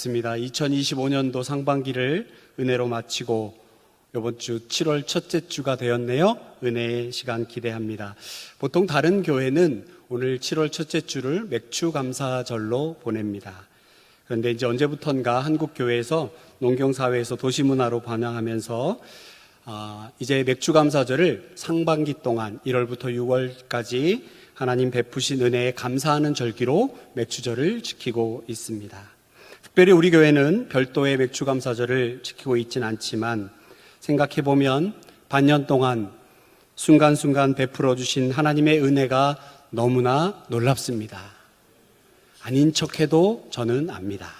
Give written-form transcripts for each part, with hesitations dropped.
좋습니다. 2025년도 상반기를 은혜로 마치고 이번 주 7월 첫째 주가 되었네요. 은혜의 시간 기대합니다. 보통 다른 교회는 오늘 7월 첫째 주를 맥주 감사절로 보냅니다. 그런데 이제 언제부턴가 한국 교회에서 농경사회에서 도시문화로 반영하면서 이제 맥주 감사절을 상반기 동안 1월부터 6월까지 하나님 베푸신 은혜에 감사하는 절기로 맥주절을 지키고 있습니다. 특별히 우리 교회는 별도의 맥주 감사절을 지키고 있진 않지만 생각해보면 반년 동안 순간순간 베풀어 주신 하나님의 은혜가 너무나 놀랍습니다. 아닌 척해도 저는 압니다.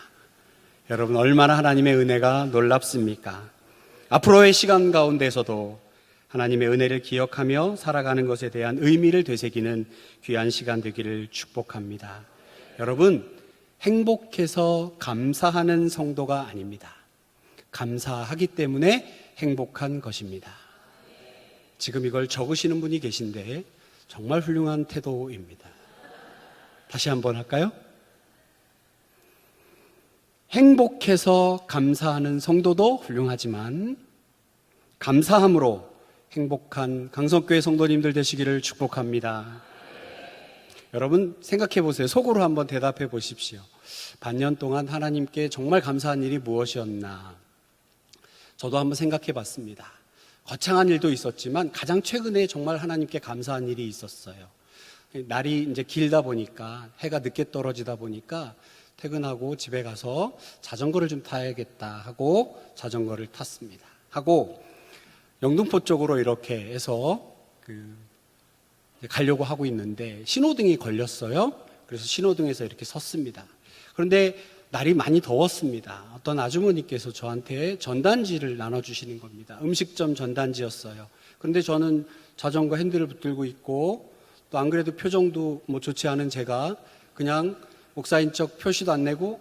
여러분, 얼마나 하나님의 은혜가 놀랍습니까? 앞으로의 시간 가운데서도 하나님의 은혜를 기억하며 살아가는 것에 대한 의미를 되새기는 귀한 시간 되기를 축복합니다. 여러분, 행복해서 감사하는 성도가 아닙니다. 감사하기 때문에 행복한 것입니다. 지금 이걸 적으시는 분이 계신데 정말 훌륭한 태도입니다. 다시 한번 할까요? 행복해서 감사하는 성도도 훌륭하지만 감사함으로 행복한 강성교회 성도님들 되시기를 축복합니다. 여러분 생각해 보세요. 속으로 한번 대답해 보십시오. 반년 동안 하나님께 정말 감사한 일이 무엇이었나? 저도 한번 생각해 봤습니다. 거창한 일도 있었지만 가장 최근에 정말 하나님께 감사한 일이 있었어요. 날이 이제 길다 보니까 해가 늦게 떨어지다 보니까 퇴근하고 집에 가서 자전거를 좀 타야겠다 하고 자전거를 탔습니다. 하고 영등포 쪽으로 이렇게 해서 가려고 하고 있는데 신호등이 걸렸어요. 그래서 신호등에서 이렇게 섰습니다. 그런데 날이 많이 더웠습니다. 어떤 아주머니께서 저한테 전단지를 나눠주시는 겁니다. 음식점 전단지였어요. 그런데 저는 자전거 핸들을 붙들고 있고 또 안 그래도 표정도 좋지 않은 제가 그냥 목사인 척 표시도 안 내고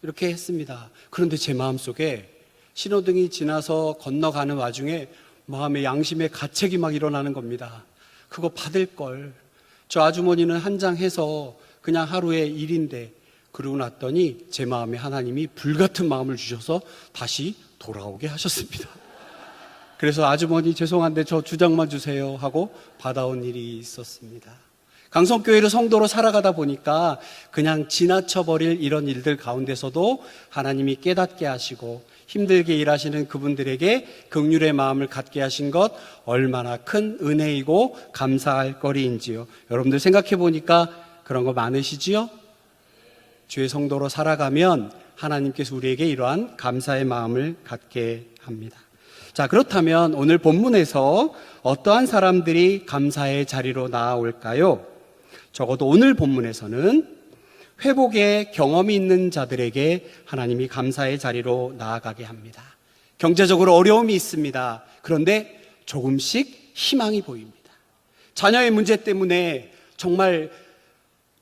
이렇게 했습니다. 그런데 제 마음속에 신호등이 지나서 건너가는 와중에 마음의 양심의 가책이 막 일어나는 겁니다. 그거 받을 걸. 저 아주머니는 한 장 해서 그냥 하루의 일인데 그러고 났더니 제 마음에 하나님이 불같은 마음을 주셔서 다시 돌아오게 하셨습니다. 그래서 아주머니 죄송한데 저 2장만 주세요 하고 받아온 일이 있었습니다. 강성교회를 성도로 살아가다 보니까 그냥 지나쳐버릴 이런 일들 가운데서도 하나님이 깨닫게 하시고 힘들게 일하시는 그분들에게 긍휼의 마음을 갖게 하신 것 얼마나 큰 은혜이고 감사할 거리인지요. 여러분들 생각해 보니까 그런 거 많으시지요? 주의 성도로 살아가면 하나님께서 우리에게 이러한 감사의 마음을 갖게 합니다. 자, 그렇다면 오늘 본문에서 어떠한 사람들이 감사의 자리로 나아올까요? 적어도 오늘 본문에서는 회복의 경험이 있는 자들에게 하나님이 감사의 자리로 나아가게 합니다. 경제적으로 어려움이 있습니다. 그런데 조금씩 희망이 보입니다. 자녀의 문제 때문에 정말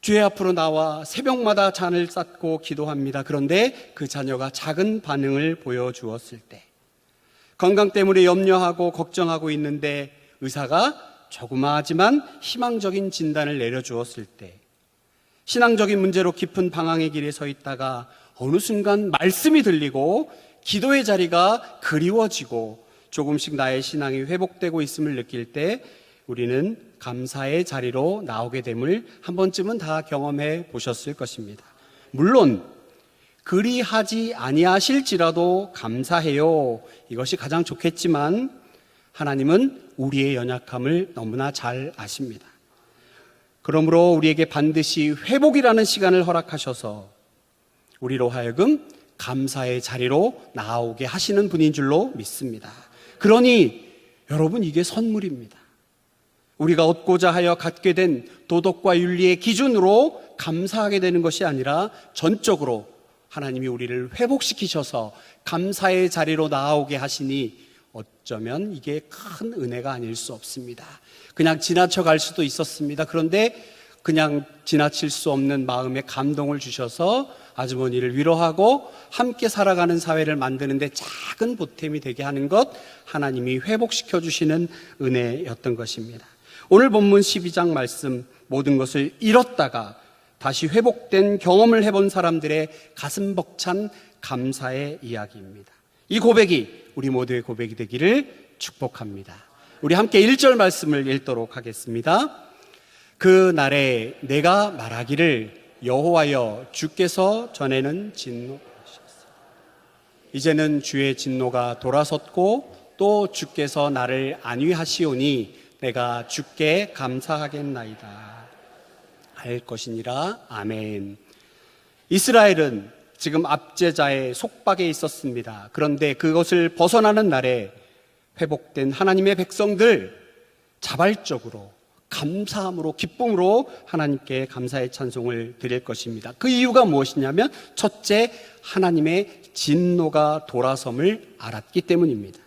주의 앞으로 나와 새벽마다 잔을 쌓고 기도합니다. 그런데 그 자녀가 작은 반응을 보여주었을 때, 건강 때문에 염려하고 걱정하고 있는데 의사가 조그마하지만 희망적인 진단을 내려주었을 때, 신앙적인 문제로 깊은 방황의 길에 서 있다가 어느 순간 말씀이 들리고 기도의 자리가 그리워지고 조금씩 나의 신앙이 회복되고 있음을 느낄 때 우리는 감사의 자리로 나오게 됨을 한 번쯤은 다 경험해 보셨을 것입니다. 물론 그리하지 아니하실지라도 감사해요. 이것이 가장 좋겠지만 하나님은 우리의 연약함을 너무나 잘 아십니다. 그러므로 우리에게 반드시 회복이라는 시간을 허락하셔서 우리로 하여금 감사의 자리로 나아오게 하시는 분인 줄로 믿습니다. 그러니 여러분, 이게 선물입니다. 우리가 얻고자 하여 갖게 된 도덕과 윤리의 기준으로 감사하게 되는 것이 아니라 전적으로 하나님이 우리를 회복시키셔서 감사의 자리로 나아오게 하시니 어쩌면 이게 큰 은혜가 아닐 수 없습니다. 그냥 지나쳐 갈 수도 있었습니다. 그런데 그냥 지나칠 수 없는 마음의 감동을 주셔서 아주머니를 위로하고 함께 살아가는 사회를 만드는데 작은 보탬이 되게 하는 것, 하나님이 회복시켜 주시는 은혜였던 것입니다. 오늘 본문 12장 말씀, 모든 것을 잃었다가 다시 회복된 경험을 해본 사람들의 가슴 벅찬 감사의 이야기입니다. 이 고백이 우리 모두의 고백이 되기를 축복합니다. 우리 함께 1절 말씀을 읽도록 하겠습니다. 그 날에 내가 말하기를 여호와여 주께서 전에는 진노하셨으니 이제는 주의 진노가 돌아섰고 또 주께서 나를 안위하시오니 내가 주께 감사하겠나이다 할 것이니라. 아멘. 이스라엘은 지금 압제자의 속박에 있었습니다. 그런데 그것을 벗어나는 날에 회복된 하나님의 백성들 자발적으로 감사함으로 기쁨으로 하나님께 감사의 찬송을 드릴 것입니다. 그 이유가 무엇이냐면 첫째, 하나님의 진노가 돌아섬을 알았기 때문입니다.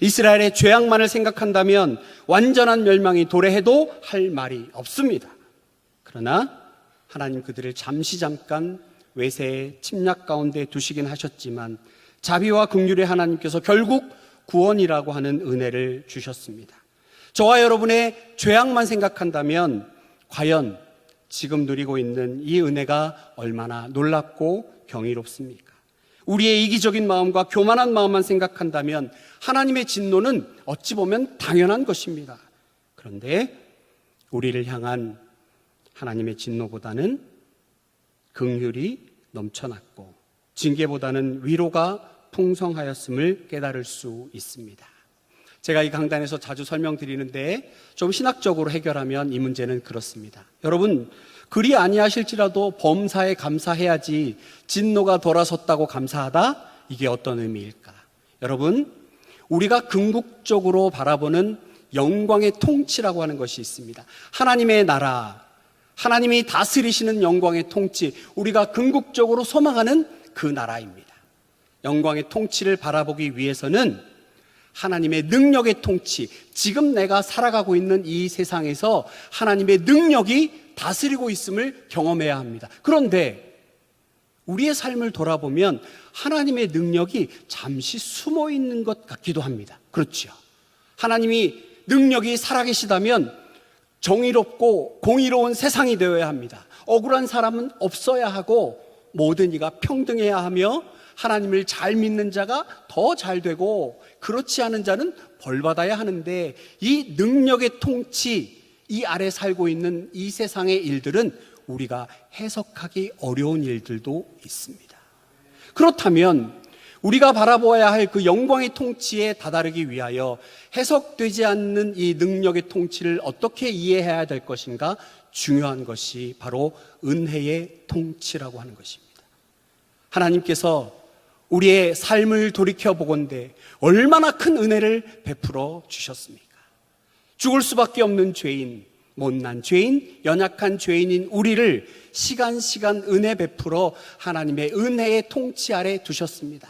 이스라엘의 죄악만을 생각한다면 완전한 멸망이 도래해도 할 말이 없습니다. 그러나 하나님 그들을 잠깐 외세의 침략 가운데 두시긴 하셨지만 자비와 긍휼의 하나님께서 결국 구원이라고 하는 은혜를 주셨습니다. 저와 여러분의 죄악만 생각한다면 과연 지금 누리고 있는 이 은혜가 얼마나 놀랍고 경이롭습니까? 우리의 이기적인 마음과 교만한 마음만 생각한다면 하나님의 진노는 어찌 보면 당연한 것입니다. 그런데 우리를 향한 하나님의 진노보다는 긍휼이 넘쳐났고 징계보다는 위로가 풍성하였음을 깨달을 수 있습니다. 제가 이 강단에서 자주 설명드리는데 좀 신학적으로 해결하면 이 문제는 그렇습니다. 여러분, 그리 아니하실지라도 범사에 감사해야지 진노가 돌아섰다고 감사하다? 이게 어떤 의미일까? 여러분, 우리가 궁극적으로 바라보는 영광의 통치라고 하는 것이 있습니다. 하나님의 나라, 하나님이 다스리시는 영광의 통치, 우리가 궁극적으로 소망하는 그 나라입니다. 영광의 통치를 바라보기 위해서는 하나님의 능력의 통치, 지금 내가 살아가고 있는 이 세상에서 하나님의 능력이 다스리고 있음을 경험해야 합니다. 그런데 우리의 삶을 돌아보면 하나님의 능력이 잠시 숨어 있는 것 같기도 합니다. 그렇죠? 하나님이 능력이 살아계시다면 정의롭고 공의로운 세상이 되어야 합니다. 억울한 사람은 없어야 하고 모든 이가 평등해야 하며 하나님을 잘 믿는 자가 더 잘 되고 그렇지 않은 자는 벌 받아야 하는데 이 능력의 통치, 이 아래 살고 있는 이 세상의 일들은 우리가 해석하기 어려운 일들도 있습니다. 그렇다면 우리가 바라보아야 할 그 영광의 통치에 다다르기 위하여 해석되지 않는 이 능력의 통치를 어떻게 이해해야 될 것인가? 중요한 것이 바로 은혜의 통치라고 하는 것입니다. 하나님께서 우리의 삶을 돌이켜보건대 얼마나 큰 은혜를 베풀어 주셨습니까? 죽을 수밖에 없는 죄인, 못난 죄인, 연약한 죄인인 우리를 시간 은혜 베풀어 하나님의 은혜의 통치 아래 두셨습니다.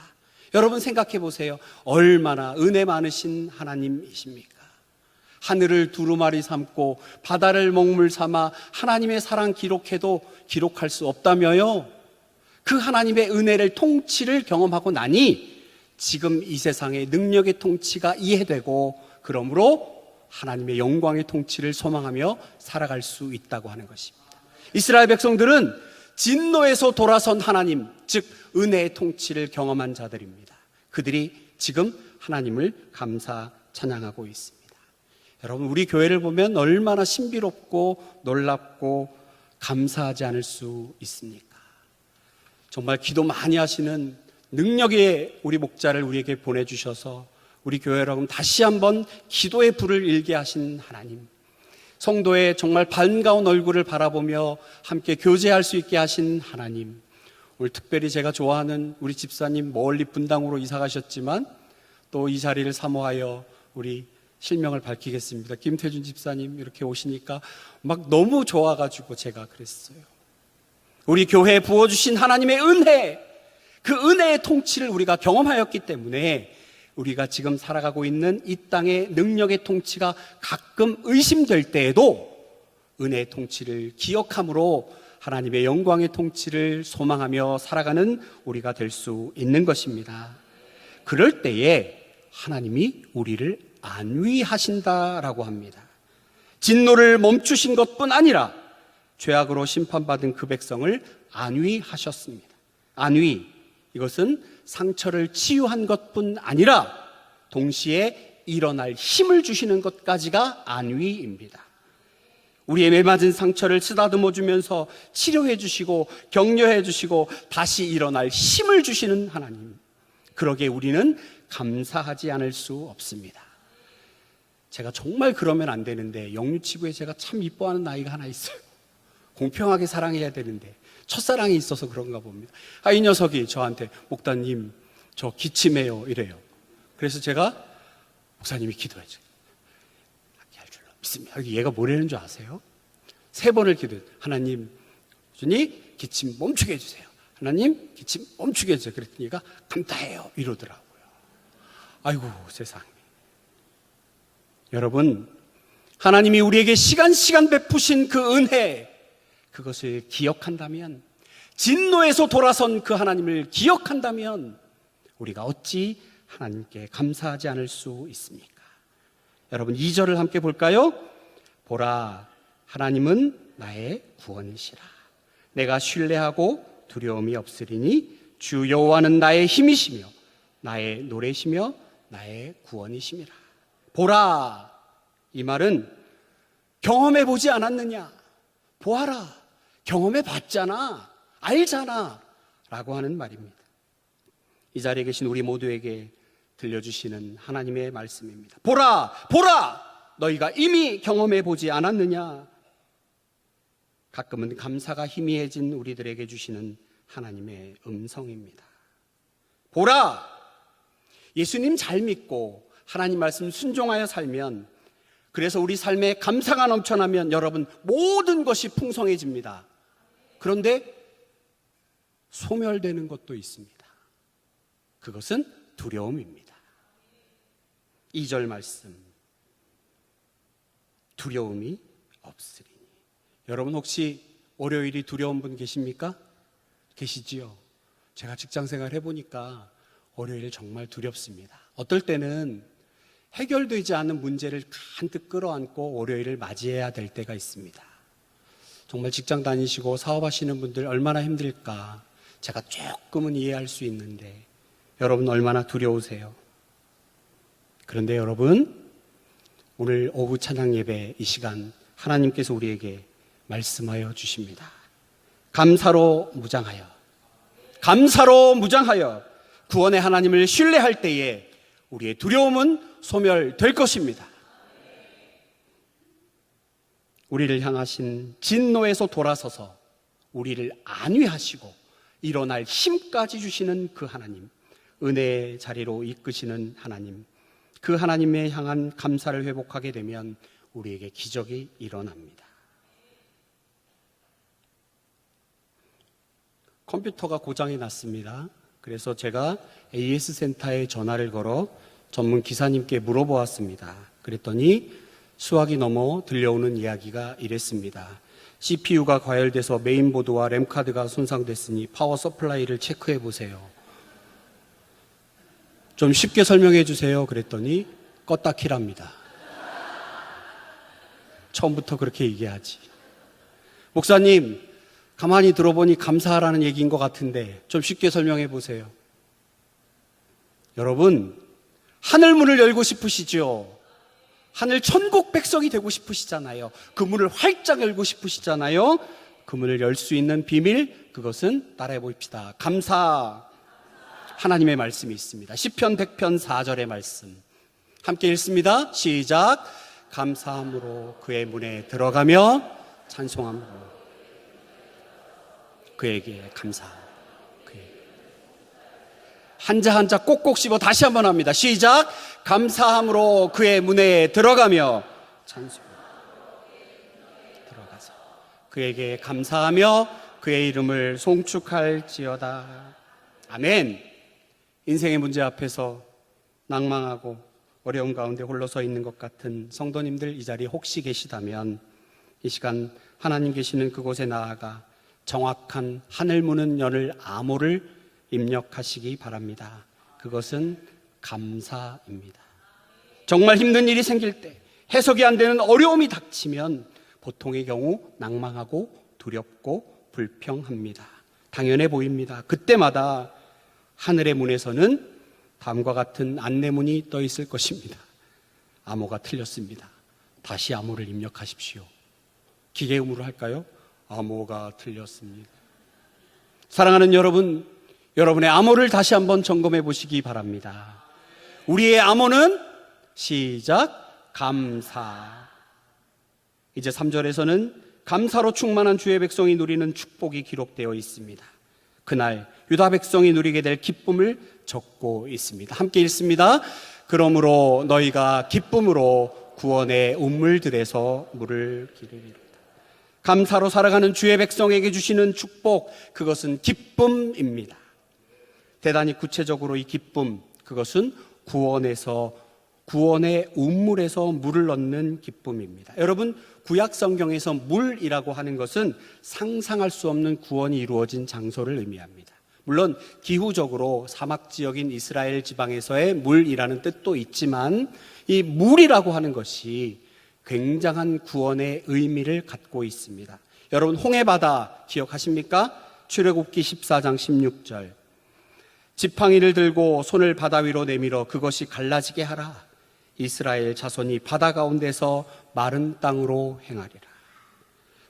여러분 생각해 보세요. 얼마나 은혜 많으신 하나님이십니까? 하늘을 두루마리 삼고 바다를 먹물 삼아 하나님의 사랑 기록해도 기록할 수 없다며요. 그 하나님의 은혜를 통치를 경험하고 나니 지금 이 세상의 능력의 통치가 이해되고 그러므로 하나님의 영광의 통치를 소망하며 살아갈 수 있다고 하는 것입니다. 이스라엘 백성들은 진노에서 돌아선 하나님, 즉 은혜의 통치를 경험한 자들입니다. 그들이 지금 하나님을 감사 찬양하고 있습니다. 여러분, 우리 교회를 보면 얼마나 신비롭고 놀랍고 감사하지 않을 수 있습니까? 정말 기도 많이 하시는 능력의 우리 목자를 우리에게 보내주셔서 우리 교회 여러분 다시 한번 기도의 불을 일게 하신 하나님, 성도의 정말 반가운 얼굴을 바라보며 함께 교제할 수 있게 하신 하나님, 오늘 특별히 제가 좋아하는 우리 집사님 멀리 분당으로 이사 가셨지만 또 이 자리를 사모하여 우리 실명을 밝히겠습니다. 김태준 집사님 이렇게 오시니까 막 너무 좋아가지고 제가 그랬어요. 우리 교회에 부어주신 하나님의 은혜, 그 은혜의 통치를 우리가 경험하였기 때문에 우리가 지금 살아가고 있는 이 땅의 능력의 통치가 가끔 의심될 때에도 은혜의 통치를 기억함으로 하나님의 영광의 통치를 소망하며 살아가는 우리가 될 수 있는 것입니다. 그럴 때에 하나님이 우리를 안위하신다라고 합니다. 진노를 멈추신 것뿐 아니라 죄악으로 심판받은 그 백성을 안위하셨습니다. 안위, 이것은 상처를 치유한 것뿐 아니라 동시에 일어날 힘을 주시는 것까지가 안위입니다. 우리의 매맞은 상처를 쓰다듬어 주면서 치료해 주시고 격려해 주시고 다시 일어날 힘을 주시는 하나님, 그러기에 우리는 감사하지 않을 수 없습니다. 제가 정말 그러면 안 되는데 영유치부에 제가 참 이뻐하는 아이가 하나 있어요. 공평하게 사랑해야 되는데 첫사랑이 있어서 그런가 봅니다. 이 녀석이 저한테 목사님 저 기침해요 이래요. 그래서 제가 목사님이 기도해줘요. 할 줄로 믿습니다. 얘가 뭐라는 줄 아세요? 3번을 기도해요. 하나님 주니 기침 멈추게 해주세요. 하나님 기침 멈추게 해주세요. 그랬더니 얘가 감사해요 이러더라고요. 아이고 세상에. 여러분, 하나님이 우리에게 시간 베푸신 그 은혜, 그것을 기억한다면, 진노에서 돌아선 그 하나님을 기억한다면 우리가 어찌 하나님께 감사하지 않을 수 있습니까? 여러분 2절을 함께 볼까요? 보라, 하나님은 나의 구원이시라. 내가 신뢰하고 두려움이 없으리니 주 여호와는 나의 힘이시며 나의 노래시며 나의 구원이심이라. 보라, 이 말은 경험해 보지 않았느냐? 보아라, 경험해 봤잖아, 알잖아 라고 하는 말입니다. 이 자리에 계신 우리 모두에게 들려주시는 하나님의 말씀입니다. 보라, 보라, 너희가 이미 경험해 보지 않았느냐? 가끔은 감사가 희미해진 우리들에게 주시는 하나님의 음성입니다. 보라, 예수님 잘 믿고 하나님 말씀 순종하여 살면, 그래서 우리 삶에 감사가 넘쳐나면 여러분 모든 것이 풍성해집니다. 그런데 소멸되는 것도 있습니다. 그것은 두려움입니다. 2절 말씀, 두려움이 없으리니. 여러분 혹시 월요일이 두려운 분 계십니까? 계시지요? 제가 직장생활 해보니까 월요일 정말 두렵습니다. 어떨 때는 해결되지 않은 문제를 간뜩 끌어안고 월요일을 맞이해야 될 때가 있습니다. 정말 직장 다니시고 사업하시는 분들 얼마나 힘들까 제가 조금은 이해할 수 있는데 여러분 얼마나 두려우세요? 그런데 여러분, 오늘 오후 찬양 예배 이 시간 하나님께서 우리에게 말씀하여 주십니다. 감사로 무장하여, 감사로 무장하여 구원의 하나님을 신뢰할 때에 우리의 두려움은 소멸될 것입니다. 우리를 향하신 진노에서 돌아서서 우리를 안위하시고 일어날 힘까지 주시는 그 하나님, 은혜의 자리로 이끄시는 하나님, 그 하나님에 향한 감사를 회복하게 되면 우리에게 기적이 일어납니다. 컴퓨터가 고장이 났습니다. 그래서 제가 AS 센터에 전화를 걸어 전문 기사님께 물어보았습니다. 그랬더니 수화기 넘어 들려오는 이야기가 이랬습니다. CPU가 과열돼서 메인보드와 램카드가 손상됐으니 파워 서플라이를 체크해 보세요. 좀 쉽게 설명해 주세요. 그랬더니 껐다 키랍니다. 처음부터 그렇게 얘기하지. 목사님, 가만히 들어보니 감사하라는 얘기인 것 같은데 좀 쉽게 설명해 보세요. 여러분, 하늘문을 열고 싶으시죠? 하늘 천국 백성이 되고 싶으시잖아요. 그 문을 활짝 열고 싶으시잖아요. 그 문을 열 수 있는 비밀, 그것은 따라해 봅시다. 감사. 하나님의 말씀이 있습니다. 시편 100편 4절의 말씀 함께 읽습니다. 시작. 감사함으로 그의 문에 들어가며 찬송함으로 그에게 감사함. 한자 한자 꼭꼭 씹어 다시 한번 합니다. 시작. 감사함으로 그의 문에 들어가며 들어가서 그에게 감사하며 그의 이름을 송축할지어다. 아멘. 인생의 문제 앞에서 낭망하고 어려운 가운데 홀로 서 있는 것 같은 성도님들 이 자리에 혹시 계시다면 이 시간 하나님 계시는 그곳에 나아가 정확한 하늘 무는 열을 암호를 입력하시기 바랍니다. 그것은 감사입니다. 정말 힘든 일이 생길 때, 해석이 안 되는 어려움이 닥치면 보통의 경우 낭망하고 두렵고 불평합니다. 당연해 보입니다. 그때마다 하늘의 문에서는 다음과 같은 안내문이 떠 있을 것입니다. 암호가 틀렸습니다. 다시 암호를 입력하십시오. 기계음으로 할까요? 암호가 틀렸습니다. 사랑하는 여러분, 여러분의 암호를 다시 한번 점검해 보시기 바랍니다. 우리의 암호는 시작, 감사. 이제 3절에서는 감사로 충만한 주의 백성이 누리는 축복이 기록되어 있습니다. 그날 유다 백성이 누리게 될 기쁨을 적고 있습니다. 함께 읽습니다. 그러므로 너희가 기쁨으로 구원의 우물들에서 물을 기르리로다. 감사로 살아가는 주의 백성에게 주시는 축복, 그것은 기쁨입니다. 대단히 구체적으로 이 기쁨, 그것은 구원의 우물에서 물을 넣는 기쁨입니다. 여러분, 구약 성경에서 물이라고 하는 것은 상상할 수 없는 구원이 이루어진 장소를 의미합니다. 물론 기후적으로 사막 지역인 이스라엘 지방에서의 물이라는 뜻도 있지만 이 물이라고 하는 것이 굉장한 구원의 의미를 갖고 있습니다. 여러분, 홍해바다 기억하십니까? 출애굽기 14장 16절. 지팡이를 들고 손을 바다 위로 내밀어 그것이 갈라지게 하라. 이스라엘 자손이 바다 가운데서 마른 땅으로 행하리라.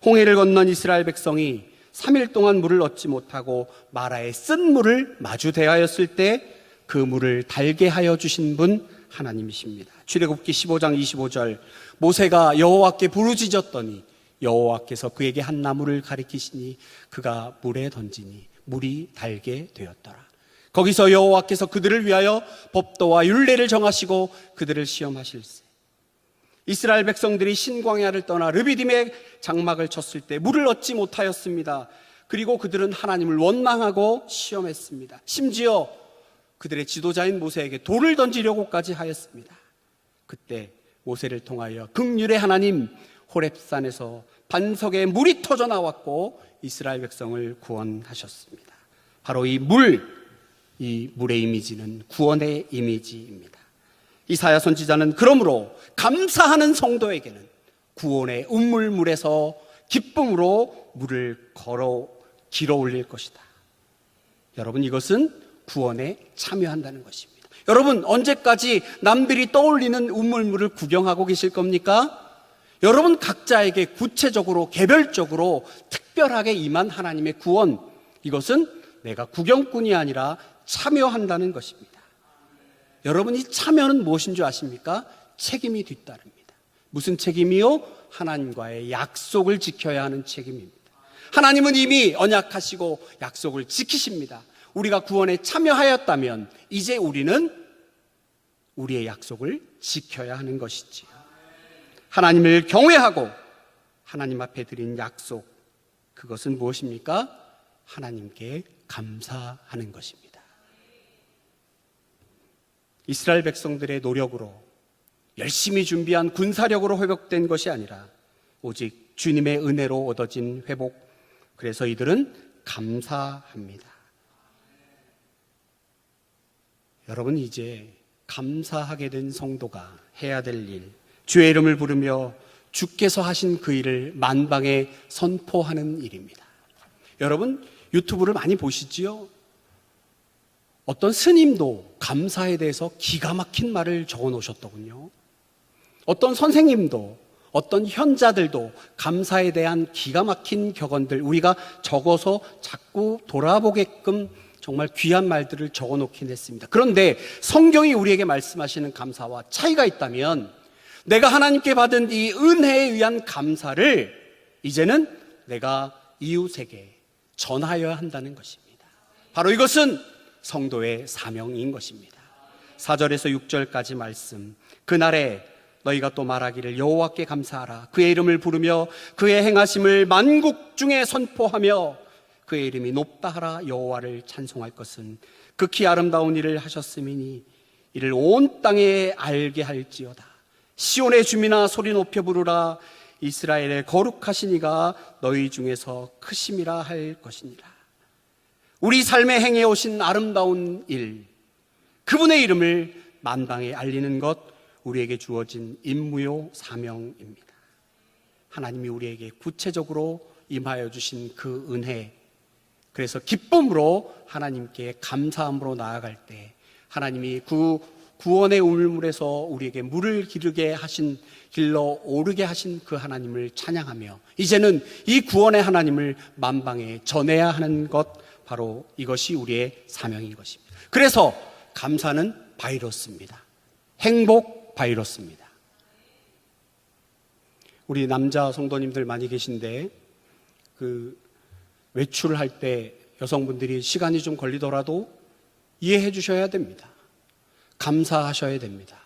홍해를 건넌 이스라엘 백성이 3일 동안 물을 얻지 못하고 마라의 쓴 물을 마주 대하였을 때 그 물을 달게 하여 주신 분 하나님이십니다. 출애굽기 15장 25절. 모세가 여호와께 부르짖었더니 여호와께서 그에게 한 나무를 가리키시니 그가 물에 던지니 물이 달게 되었더라. 거기서 여호와께서 그들을 위하여 법도와 율례를 정하시고 그들을 시험하실세. 이스라엘 백성들이 신광야를 떠나 르비딤의 장막을 쳤을 때 물을 얻지 못하였습니다. 그리고 그들은 하나님을 원망하고 시험했습니다. 심지어 그들의 지도자인 모세에게 돌을 던지려고까지 하였습니다. 그때 모세를 통하여 긍휼의 하나님 호렙산에서 반석에 물이 터져 나왔고 이스라엘 백성을 구원하셨습니다. 바로 이 물의 이미지는 구원의 이미지입니다. 이사야 선지자는 그러므로 감사하는 성도에게는 구원의 우물물에서 기쁨으로 물을 길어 올릴 것이다. 여러분, 이것은 구원에 참여한다는 것입니다. 여러분, 언제까지 남들이 떠올리는 우물물을 구경하고 계실 겁니까? 여러분 각자에게 구체적으로 개별적으로 특별하게 임한 하나님의 구원, 이것은 내가 구경꾼이 아니라 참여한다는 것입니다. 여러분, 이 참여는 무엇인 줄 아십니까? 책임이 뒤따릅니다. 무슨 책임이요? 하나님과의 약속을 지켜야 하는 책임입니다. 하나님은 이미 언약하시고 약속을 지키십니다. 우리가 구원에 참여하였다면 이제 우리는 우리의 약속을 지켜야 하는 것이지요. 하나님을 경외하고 하나님 앞에 드린 약속, 그것은 무엇입니까? 하나님께 감사하는 것입니다. 이스라엘 백성들의 노력으로 열심히 준비한 군사력으로 회복된 것이 아니라 오직 주님의 은혜로 얻어진 회복, 그래서 이들은 감사합니다. 여러분, 이제 감사하게 된 성도가 해야 될 일, 주의 이름을 부르며 주께서 하신 그 일을 만방에 선포하는 일입니다. 여러분, 유튜브를 많이 보시지요? 어떤 스님도 감사에 대해서 기가 막힌 말을 적어 놓으셨더군요. 어떤 선생님도, 어떤 현자들도 감사에 대한 기가 막힌 격언들, 우리가 적어서 자꾸 돌아보게끔 정말 귀한 말들을 적어 놓긴 했습니다. 그런데 성경이 우리에게 말씀하시는 감사와 차이가 있다면 내가 하나님께 받은 이 은혜에 의한 감사를 이제는 내가 이웃에게 전하여야 한다는 것입니다. 바로 이것은 성도의 사명인 것입니다. 4절에서 6절까지 말씀. 그날에 너희가 또 말하기를 여호와께 감사하라. 그의 이름을 부르며 그의 행하심을 만국 중에 선포하며 그의 이름이 높다 하라. 여호와를 찬송할 것은 극히 아름다운 일을 하셨음이니 이를 온 땅에 알게 할지어다. 시온의 주민아 소리 높여 부르라. 이스라엘의 거룩하신 이가 너희 중에서 크심이라 할 것이니라. 우리 삶에 행해 오신 아름다운 일, 그분의 이름을 만방에 알리는 것, 우리에게 주어진 임무요 사명입니다. 하나님이 우리에게 구체적으로 임하여 주신 그 은혜, 그래서 기쁨으로 하나님께 감사함으로 나아갈 때 하나님이 구원의 우물물에서 우리에게 물을 기르게 하신, 길러 오르게 하신 그 하나님을 찬양하며 이제는 이 구원의 하나님을 만방에 전해야 하는 것, 바로 이것이 우리의 사명인 것입니다. 그래서 감사는 바이러스입니다. 행복 바이러스입니다. 우리 남자 성도님들 많이 계신데 외출을 할 때 여성분들이 시간이 좀 걸리더라도 이해해 주셔야 됩니다. 감사하셔야 됩니다.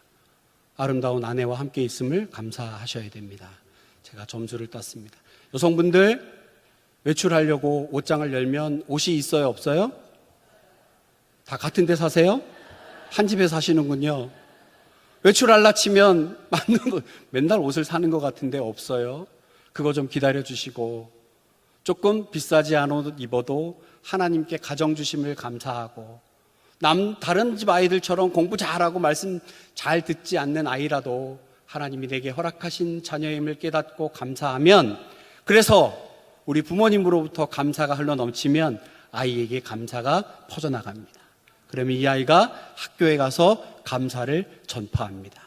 아름다운 아내와 함께 있음을 감사하셔야 됩니다. 제가 점수를 땄습니다. 여성분들 외출하려고 옷장을 열면 옷이 있어요, 없어요? 다 같은 데 사세요? 한 집에 사시는군요. 외출할라 치면 맨날 옷을 사는 것 같은데 없어요. 그거 좀 기다려 주시고, 조금 비싸지 않은 옷 입어도 하나님께 가정 주심을 감사하고, 다른 집 아이들처럼 공부 잘하고 말씀 잘 듣지 않는 아이라도 하나님이 내게 허락하신 자녀임을 깨닫고 감사하면, 그래서 우리 부모님으로부터 감사가 흘러 넘치면 아이에게 감사가 퍼져나갑니다. 그러면 이 아이가 학교에 가서 감사를 전파합니다.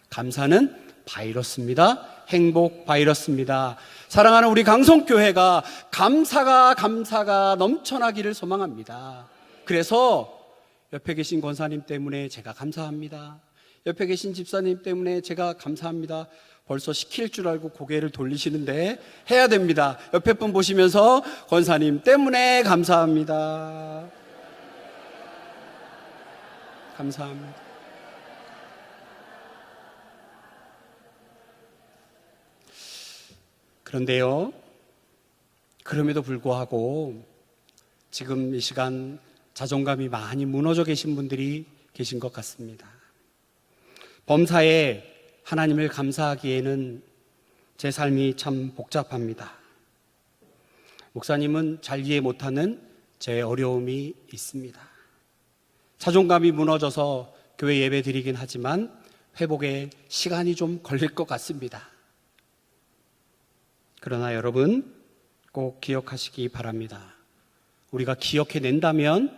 감사는 바이러스입니다. 행복 바이러스입니다. 사랑하는 우리 강성교회가 감사가 넘쳐나기를 소망합니다. 그래서 옆에 계신 권사님 때문에 제가 감사합니다. 옆에 계신 집사님 때문에 제가 감사합니다. 벌써 시킬 줄 알고 고개를 돌리시는데 해야 됩니다. 옆에 분 보시면서 권사님 때문에 감사합니다. 감사합니다. 그런데요, 그럼에도 불구하고 지금 이 시간 자존감이 많이 무너져 계신 분들이 계신 것 같습니다. 범사에 하나님을 감사하기에는 제 삶이 참 복잡합니다. 목사님은 잘 이해 못하는 제 어려움이 있습니다. 자존감이 무너져서 교회 예배 드리긴 하지만 회복에 시간이 좀 걸릴 것 같습니다. 그러나 여러분 꼭 기억하시기 바랍니다. 우리가 기억해낸다면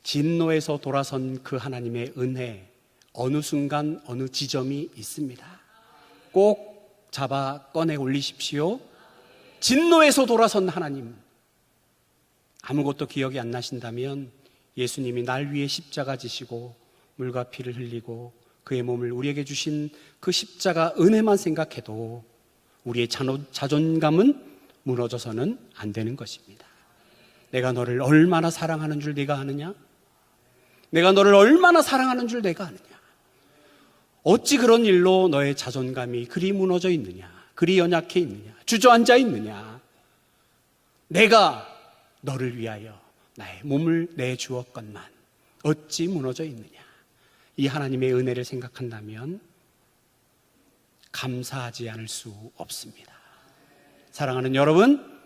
진노에서 돌아선 그 하나님의 은혜, 어느 순간 어느 지점이 있습니다. 꼭 잡아 꺼내 올리십시오. 진노에서 돌아선 하나님, 아무것도 기억이 안 나신다면 예수님이 날 위해 십자가 지시고 물과 피를 흘리고 그의 몸을 우리에게 주신 그 십자가 은혜만 생각해도 우리의 자존감은 무너져서는 안 되는 것입니다. 내가 너를 얼마나 사랑하는 줄 네가 아느냐? 내가 너를 얼마나 사랑하는 줄 내가 아느냐? 어찌 그런 일로 너의 자존감이 그리 무너져 있느냐? 그리 연약해 있느냐? 주저앉아 있느냐? 내가 너를 위하여 나의 몸을 내주었건만 어찌 무너져 있느냐? 이 하나님의 은혜를 생각한다면 감사하지 않을 수 없습니다. 사랑하는 여러분,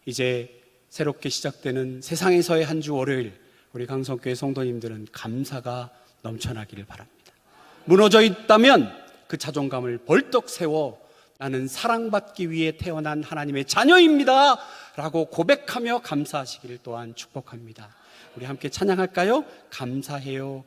이제 새롭게 시작되는 세상에서의 한 주 월요일, 우리 강성교회 성도님들은 감사가 넘쳐나기를 바랍니다. 무너져 있다면 그 자존감을 벌떡 세워 나는 사랑받기 위해 태어난 하나님의 자녀입니다 라고 고백하며 감사하시기를 또한 축복합니다. 우리 함께 찬양할까요? 감사해요.